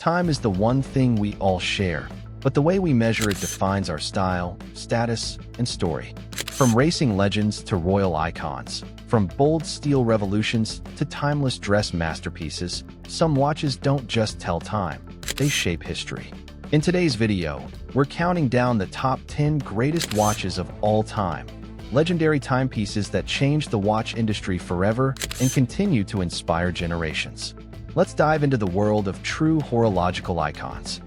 Time is the one thing we all share, but the way we measure it defines our style, status, and story. From racing legends to royal icons, from bold steel revolutions to timeless dress masterpieces, some watches don't just tell time, they shape history. In today's video, we're counting down the top 10 greatest watches of all time, legendary timepieces that changed the watch industry forever and continue to inspire generations. Let's dive into the world of true horological icons.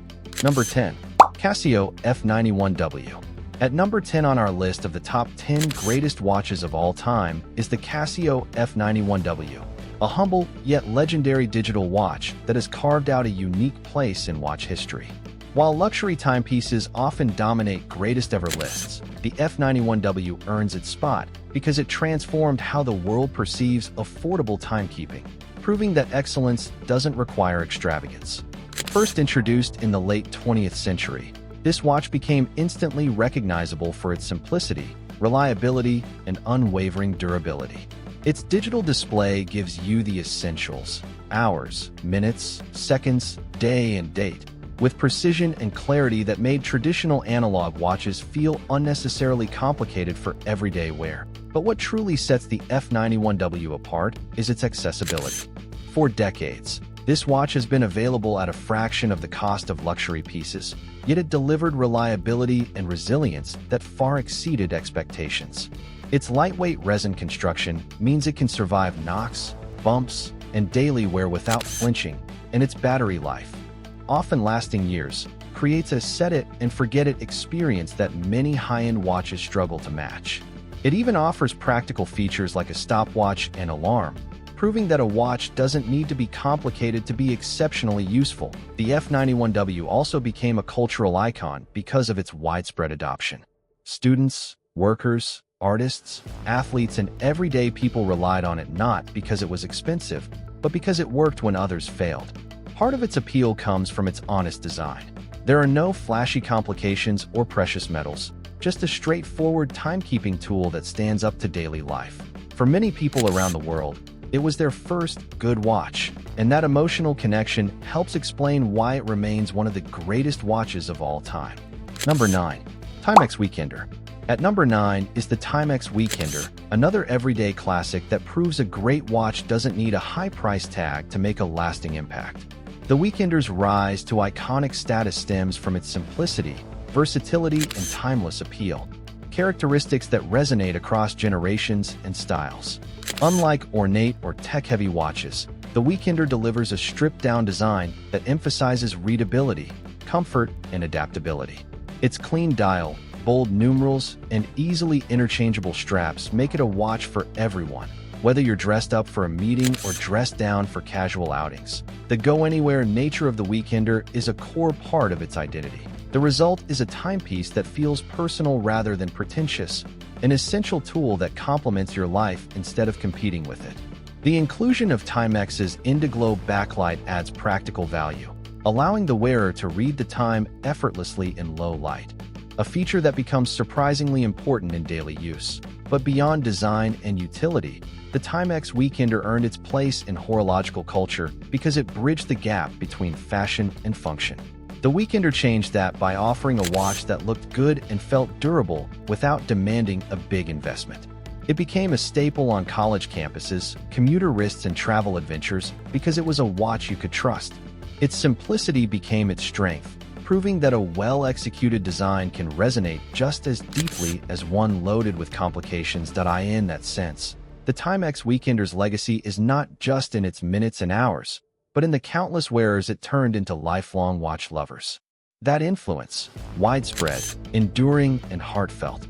Number 10. Casio F91W. At number 10 on our list of the top 10 greatest watches of all time is the Casio F91W, a humble yet legendary digital watch that has carved out a unique place in watch history. While luxury timepieces often dominate greatest ever lists, the F91W earns its spot because it transformed how the world perceives affordable timekeeping, proving that excellence doesn't require extravagance. First introduced in the late 20th century, this watch became instantly recognizable for its simplicity, reliability, and unwavering durability. Its digital display gives you the essentials: hours, minutes, seconds, day, and date, with precision and clarity that made traditional analog watches feel unnecessarily complicated for everyday wear. But what truly sets the F91W apart is its accessibility. For decades, this watch has been available at a fraction of the cost of luxury pieces, yet it delivered reliability and resilience that far exceeded expectations. Its lightweight resin construction means it can survive knocks, bumps, and daily wear without flinching, and its battery life, often lasting years, creates a set-it-and-forget-it experience that many high-end watches struggle to match. It even offers practical features like a stopwatch and alarm, proving that a watch doesn't need to be complicated to be exceptionally useful. The F91W also became a cultural icon because of its widespread adoption. Students, workers, artists, athletes, and everyday people relied on it not because it was expensive, but because it worked when others failed. Part of its appeal comes from its honest design. There are no flashy complications or precious metals, just a straightforward timekeeping tool that stands up to daily life. For many people around the world, it was their first good watch, and that emotional connection helps explain why it remains one of the greatest watches of all time. Number 9. Timex Weekender. At number 9 is the Timex Weekender, another everyday classic that proves a great watch doesn't need a high price tag to make a lasting impact. The Weekender's rise to iconic status stems from its simplicity, versatility, and timeless appeal, characteristics that resonate across generations and styles. Unlike ornate or tech-heavy watches, the Weekender delivers a stripped-down design that emphasizes readability, comfort, and adaptability. Its clean dial, bold numerals, and easily interchangeable straps make it a watch for everyone, whether you're dressed up for a meeting or dressed down for casual outings. The go-anywhere nature of the Weekender is a core part of its identity. The result is a timepiece that feels personal rather than pretentious, an essential tool that complements your life instead of competing with it. The inclusion of Timex's Indiglow backlight adds practical value, allowing the wearer to read the time effortlessly in low light, a feature that becomes surprisingly important in daily use. But beyond design and utility, the Timex Weekender earned its place in horological culture because it bridged the gap between fashion and function. The Weekender changed that by offering a watch that looked good and felt durable without demanding a big investment. It became a staple on college campuses, commuter wrists, and travel adventures because it was a watch you could trust. Its simplicity became its strength, proving that a well-executed design can resonate just as deeply as one loaded with complications. In that sense, the Timex Weekender's legacy is not just in its minutes and hours, but in the countless wearers it turned into lifelong watch lovers. That influence, widespread, enduring, and heartfelt,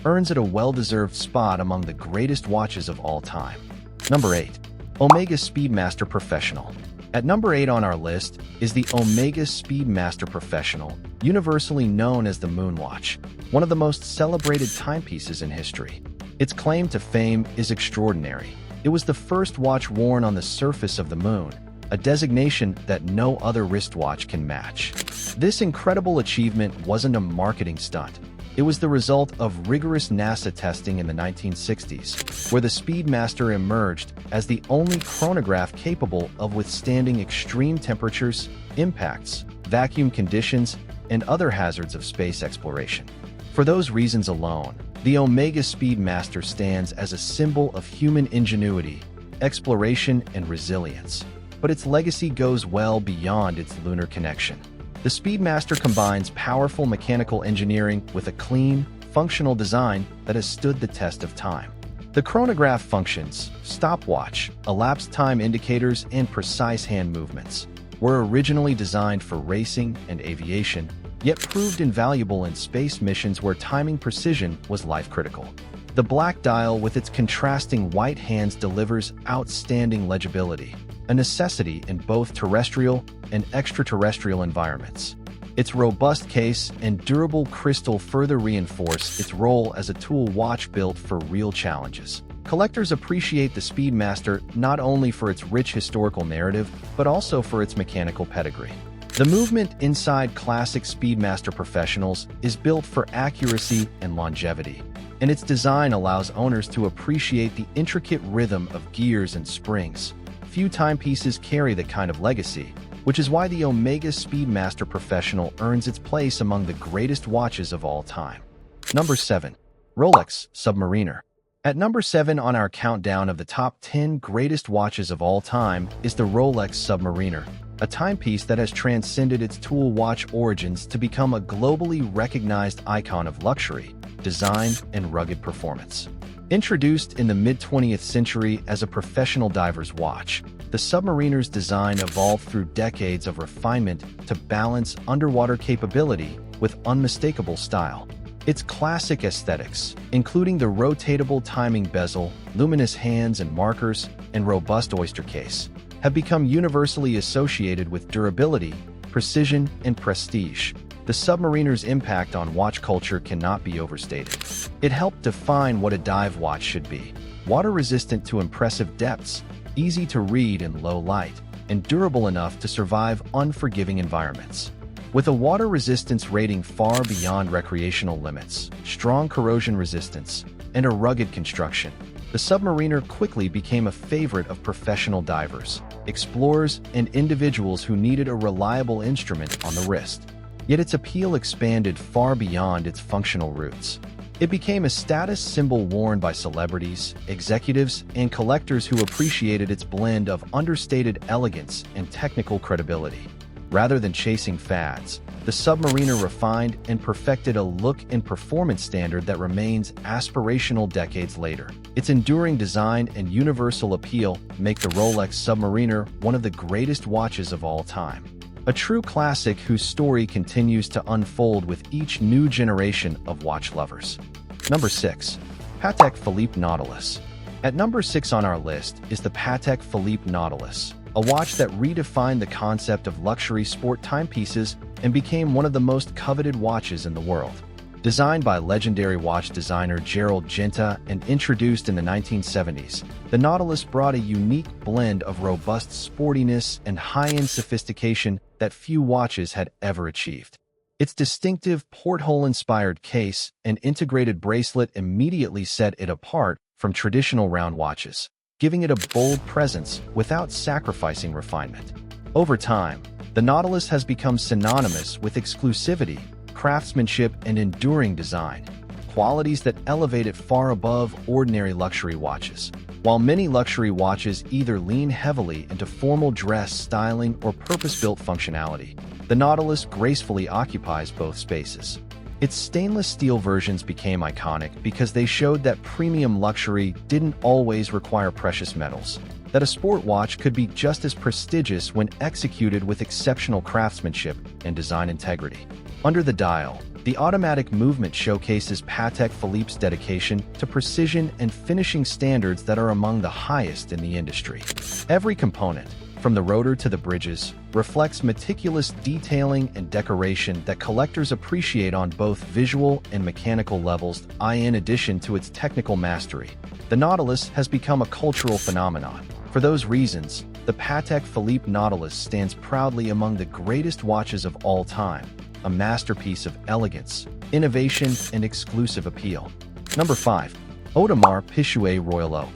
earns it a well-deserved spot among the greatest watches of all time. Number 8. Omega Speedmaster Professional. At number 8 on our list is the Omega Speedmaster Professional, universally known as the Moonwatch, one of the most celebrated timepieces in history. Its claim to fame is extraordinary. It was the first watch worn on the surface of the moon, a designation that no other wristwatch can match. This incredible achievement wasn't a marketing stunt. It was the result of rigorous NASA testing in the 1960s, where the Speedmaster emerged as the only chronograph capable of withstanding extreme temperatures, impacts, vacuum conditions, and other hazards of space exploration. For those reasons alone, the Omega Speedmaster stands as a symbol of human ingenuity, exploration, and resilience. But its legacy goes well beyond its lunar connection. The Speedmaster combines powerful mechanical engineering with a clean, functional design that has stood the test of time. The chronograph functions, stopwatch, elapsed time indicators, and precise hand movements were originally designed for racing and aviation, yet proved invaluable in space missions where timing precision was life-critical. The black dial with its contrasting white hands delivers outstanding legibility, a necessity in both terrestrial and extraterrestrial environments. Its robust case and durable crystal further reinforce its role as a tool watch built for real challenges. Collectors appreciate the Speedmaster not only for its rich historical narrative, but also for its mechanical pedigree. The movement inside classic Speedmaster Professionals is built for accuracy and longevity, and its design allows owners to appreciate the intricate rhythm of gears and springs. Few timepieces carry that kind of legacy, which is why the Omega Speedmaster Professional earns its place among the greatest watches of all time. Number 7. Rolex Submariner. At number 7 on our countdown of the top 10 greatest watches of all time is the Rolex Submariner, a timepiece that has transcended its tool watch origins to become a globally recognized icon of luxury, design, and rugged performance. Introduced in the mid-20th century as a professional diver's watch, the Submariner's design evolved through decades of refinement to balance underwater capability with unmistakable style. Its classic aesthetics, including the rotatable timing bezel, luminous hands and markers, and robust oyster case, have become universally associated with durability, precision, and prestige. The Submariner's impact on watch culture cannot be overstated. It helped define what a dive watch should be: water-resistant to impressive depths, easy to read in low light, and durable enough to survive unforgiving environments. With a water resistance rating far beyond recreational limits, strong corrosion resistance, and a rugged construction, the Submariner quickly became a favorite of professional divers, explorers, and individuals who needed a reliable instrument on the wrist. Yet its appeal expanded far beyond its functional roots. It became a status symbol worn by celebrities, executives, and collectors who appreciated its blend of understated elegance and technical credibility. Rather than chasing fads, the Submariner refined and perfected a look and performance standard that remains aspirational decades later. Its enduring design and universal appeal make the Rolex Submariner one of the greatest watches of all time. A true classic whose story continues to unfold with each new generation of watch lovers. Number 6. Patek Philippe Nautilus. At number 6 on our list is the Patek Philippe Nautilus, a watch that redefined the concept of luxury sport timepieces and became one of the most coveted watches in the world. Designed by legendary watch designer Gerald Genta and introduced in the 1970s, the Nautilus brought a unique blend of robust sportiness and high-end sophistication that few watches had ever achieved. Its distinctive porthole-inspired case and integrated bracelet immediately set it apart from traditional round watches, giving it a bold presence without sacrificing refinement. Over time, the Nautilus has become synonymous with exclusivity, craftsmanship, and enduring design, qualities that elevate it far above ordinary luxury watches. While many luxury watches either lean heavily into formal dress styling or purpose-built functionality, the Nautilus gracefully occupies both spaces. Its stainless steel versions became iconic because they showed that premium luxury didn't always require precious metals, that a sport watch could be just as prestigious when executed with exceptional craftsmanship and design integrity. Under the dial, the automatic movement showcases Patek Philippe's dedication to precision and finishing standards that are among the highest in the industry. Every component, from the rotor to the bridges, reflects meticulous detailing and decoration that collectors appreciate on both visual and mechanical levels. In addition to its technical mastery, the Nautilus has become a cultural phenomenon. For those reasons, the Patek Philippe Nautilus stands proudly among the greatest watches of all time, a masterpiece of elegance, innovation, and exclusive appeal. Number 5. Audemars Piguet Royal Oak.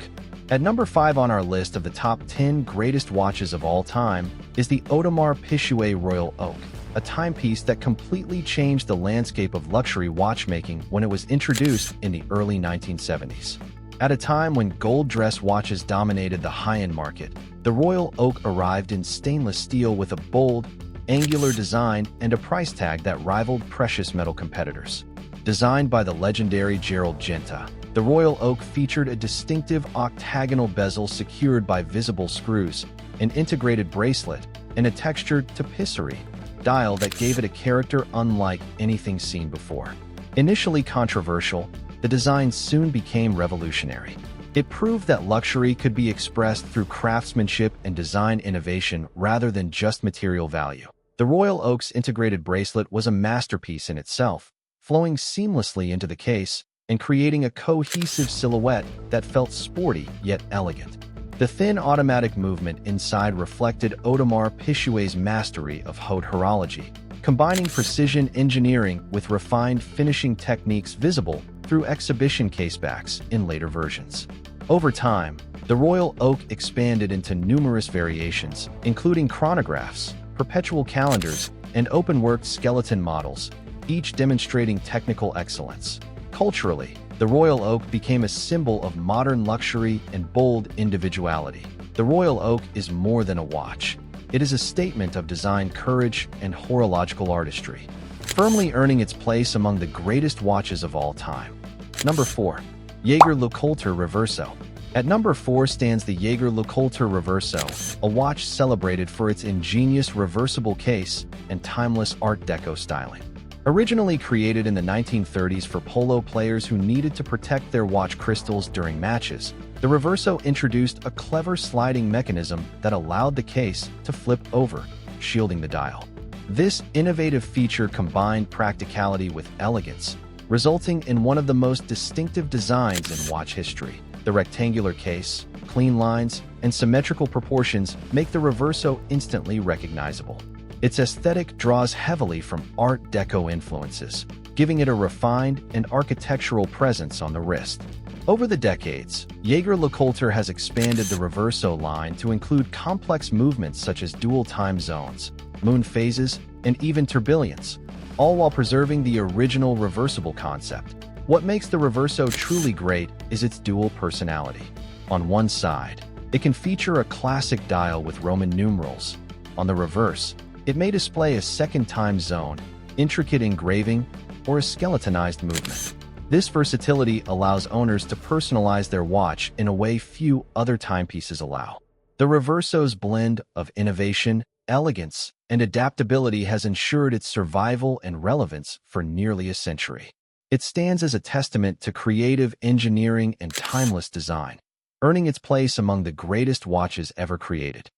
At number 5 on our list of the top 10 greatest watches of all time is the Audemars Piguet Royal Oak, a timepiece that completely changed the landscape of luxury watchmaking when it was introduced in the early 1970s. At a time when gold dress watches dominated the high-end market, the Royal Oak arrived in stainless steel with a bold, angular design and a price tag that rivaled precious metal competitors. Designed by the legendary Jaeger-LeCoultre, the Royal Oak featured a distinctive octagonal bezel secured by visible screws, an integrated bracelet, and a textured tapisserie dial that gave it a character unlike anything seen before. Initially controversial, the design soon became revolutionary. It proved that luxury could be expressed through craftsmanship and design innovation rather than just material value. The Royal Oak's integrated bracelet was a masterpiece in itself, flowing seamlessly into the case and creating a cohesive silhouette that felt sporty yet elegant. The thin automatic movement inside reflected Audemars Piguet's mastery of haute horology, combining precision engineering with refined finishing techniques visible through exhibition casebacks in later versions. Over time, the Royal Oak expanded into numerous variations, including chronographs, perpetual calendars, and open-worked skeleton models, each demonstrating technical excellence. Culturally, the Royal Oak became a symbol of modern luxury and bold individuality. The Royal Oak is more than a watch. It is a statement of design courage and horological artistry, firmly earning its place among the greatest watches of all time. Number 4. Jaeger-LeCoultre Reverso. At number 4 stands the Jaeger-LeCoultre Reverso, a watch celebrated for its ingenious reversible case and timeless Art Deco styling. Originally created in the 1930s for polo players who needed to protect their watch crystals during matches, the Reverso introduced a clever sliding mechanism that allowed the case to flip over, shielding the dial. This innovative feature combined practicality with elegance, resulting in one of the most distinctive designs in watch history. The rectangular case, clean lines, and symmetrical proportions make the Reverso instantly recognizable. Its aesthetic draws heavily from Art Deco influences, giving it a refined and architectural presence on the wrist. Over the decades, Jaeger-LeCoultre has expanded the Reverso line to include complex movements such as dual time zones, moon phases, and even tourbillons, all while preserving the original reversible concept. What makes the Reverso truly great is its dual personality. On one side, it can feature a classic dial with Roman numerals. On the reverse, it may display a second time zone, intricate engraving, or a skeletonized movement. This versatility allows owners to personalize their watch in a way few other timepieces allow. The Reverso's blend of innovation, elegance, and adaptability has ensured its survival and relevance for nearly a century. It stands as a testament to creative engineering and timeless design, earning its place among the greatest watches ever created.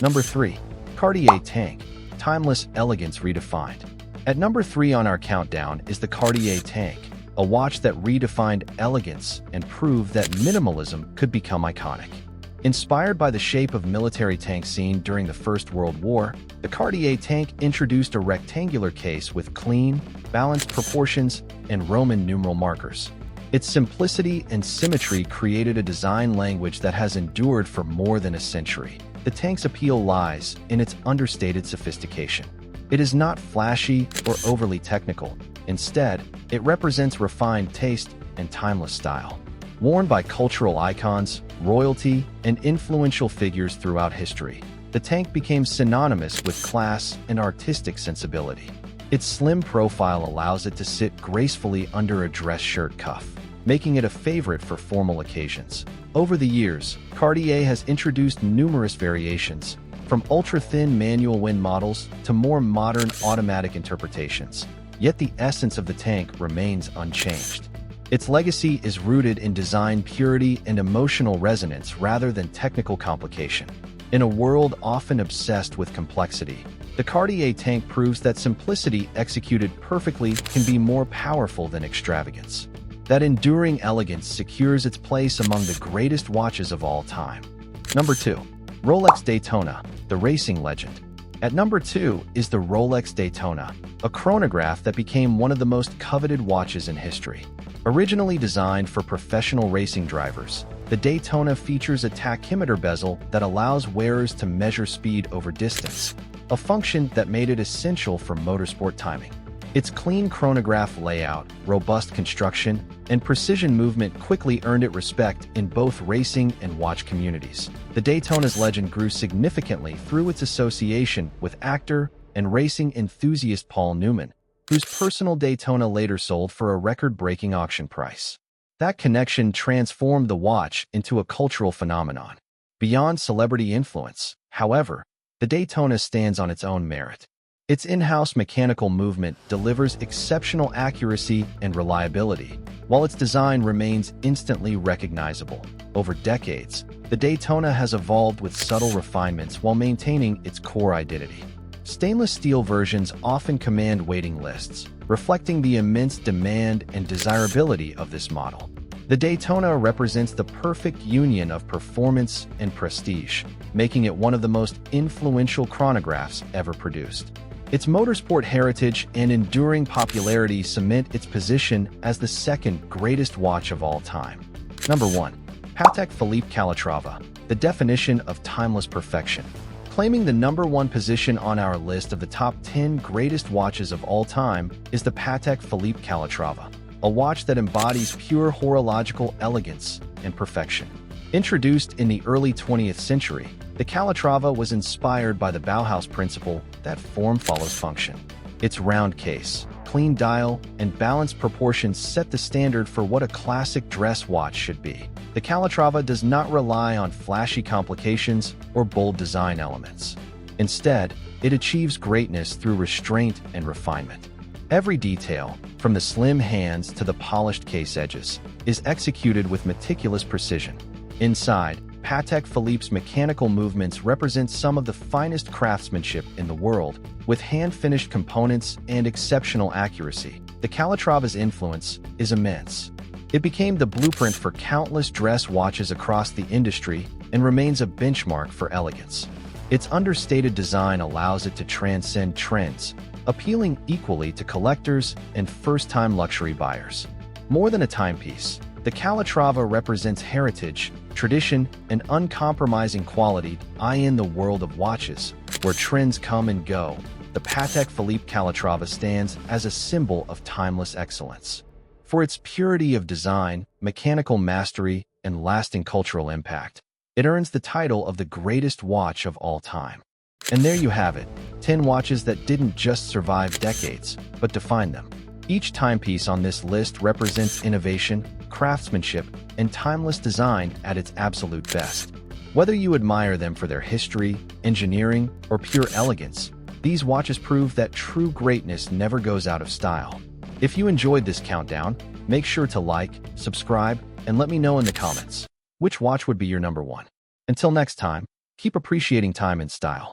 Number 3. Cartier Tank. Timeless elegance redefined. At number 3 on our countdown is the Cartier Tank, a watch that redefined elegance and proved that minimalism could become iconic. Inspired by the shape of military tanks seen during the First World War, the Cartier Tank introduced a rectangular case with clean, balanced proportions and Roman numeral markers. Its simplicity and symmetry created a design language that has endured for more than a century. The tank's appeal lies in its understated sophistication. It is not flashy or overly technical. Instead, it represents refined taste and timeless style. Worn by cultural icons, royalty, and influential figures throughout history, the tank became synonymous with class and artistic sensibility. Its slim profile allows it to sit gracefully under a dress shirt cuff, making it a favorite for formal occasions. Over the years, Cartier has introduced numerous variations, from ultra-thin manual wind models to more modern automatic interpretations. Yet the essence of the tank remains unchanged. Its legacy is rooted in design purity and emotional resonance rather than technical complication. In a world often obsessed with complexity, the Cartier Tank proves that simplicity executed perfectly can be more powerful than extravagance. That enduring elegance secures its place among the greatest watches of all time. Number 2. Rolex Daytona, the racing legend. At number 2 is the Rolex Daytona, a chronograph that became one of the most coveted watches in history. Originally designed for professional racing drivers, The Daytona features a tachymeter bezel that allows wearers to measure speed over distance, a function that made it essential for motorsport timing. Its clean chronograph layout, robust construction, and precision movement quickly earned it respect in both racing and watch communities. The Daytona's legend grew significantly through its association with actor and racing enthusiast Paul Newman, whose personal Daytona later sold for a record-breaking auction price. That connection transformed the watch into a cultural phenomenon. Beyond celebrity influence, however, the Daytona stands on its own merit. Its in-house mechanical movement delivers exceptional accuracy and reliability, while its design remains instantly recognizable. Over decades, the Daytona has evolved with subtle refinements while maintaining its core identity. Stainless steel versions often command waiting lists, reflecting the immense demand and desirability of this model. The Daytona represents the perfect union of performance and prestige, making it one of the most influential chronographs ever produced. Its motorsport heritage and enduring popularity cement its position as the second greatest watch of all time. Number 1. Patek Philippe Calatrava, the definition of timeless perfection. Claiming the number 1 position on our list of the top 10 greatest watches of all time is the Patek Philippe Calatrava, a watch that embodies pure horological elegance and perfection. Introduced in the early 20th century, the Calatrava was inspired by the Bauhaus principle that form follows function. Its round case, clean dial, and balanced proportions set the standard for what a classic dress watch should be. The Calatrava does not rely on flashy complications or bold design elements. Instead, it achieves greatness through restraint and refinement. Every detail, from the slim hands to the polished case edges, is executed with meticulous precision. Inside, Patek Philippe's mechanical movements represent some of the finest craftsmanship in the world, with hand-finished components and exceptional accuracy. The Calatrava's influence is immense. It became the blueprint for countless dress watches across the industry and remains a benchmark for elegance. Its understated design allows it to transcend trends, appealing equally to collectors and first-time luxury buyers. More than a timepiece, the Calatrava represents heritage, tradition, and uncompromising quality. In the world of watches, where trends come and go, the Patek Philippe Calatrava stands as a symbol of timeless excellence. For its purity of design, mechanical mastery, and lasting cultural impact, it earns the title of the greatest watch of all time. And there you have it, 10 watches that didn't just survive decades, but defined them. Each timepiece on this list represents innovation, craftsmanship, and timeless design at its absolute best. Whether you admire them for their history, engineering, or pure elegance, these watches prove that true greatness never goes out of style. If you enjoyed this countdown, make sure to like, subscribe, and let me know in the comments which watch would be your number 1. Until next time, keep appreciating time and style.